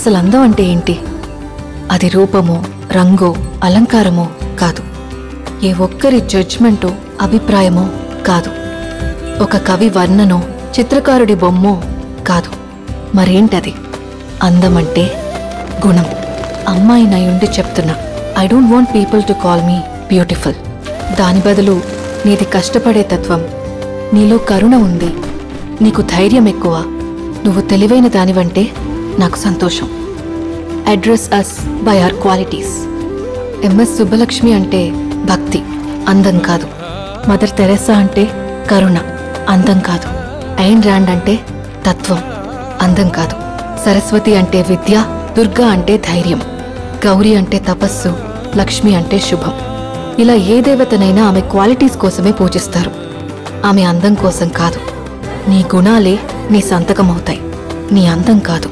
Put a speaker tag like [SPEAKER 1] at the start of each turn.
[SPEAKER 1] అసలు అందం అంటే ఏంటి? అది రూపమో, రంగో, అలంకారమో కాదు. ఏ ఒక్కరి జడ్జ్మెంటో, అభిప్రాయమో కాదు. ఒక కవి వర్ణనో, చిత్రకారుడి బొమ్మో కాదు. మరేంటది? అందమంటే గుణం. అమ్మాయి నయుండి చెప్తున్నా, I don't want people to call me beautiful. దాని బదులు నీది కష్టపడే తత్వం, నీలో కరుణ ఉంది, నీకు ధైర్యం ఎక్కువ, నువ్వు తెలివైన దానివంటే నాకు సంతోషం. Address us by our qualities. MS Subbulakshmi అంటే భక్తి, అందం కాదు. మదర్ తెరెసా అంటే కరుణ, అందం కాదు. ఐన్ ర్యాండ్ అంటే తత్వం, అందం కాదు. సరస్వతి అంటే విద్య, దుర్గా అంటే ధైర్యం, గౌరీ అంటే తపస్సు, లక్ష్మి అంటే శుభం. ఇలా ఏ దేవతనైనా ఆమె క్వాలిటీస్ కోసమే పూజిస్తారు, ఆమె అందం కోసం కాదు. నీ గుణాలే నీ సంతకమవుతాయి, నీ అందం కాదు.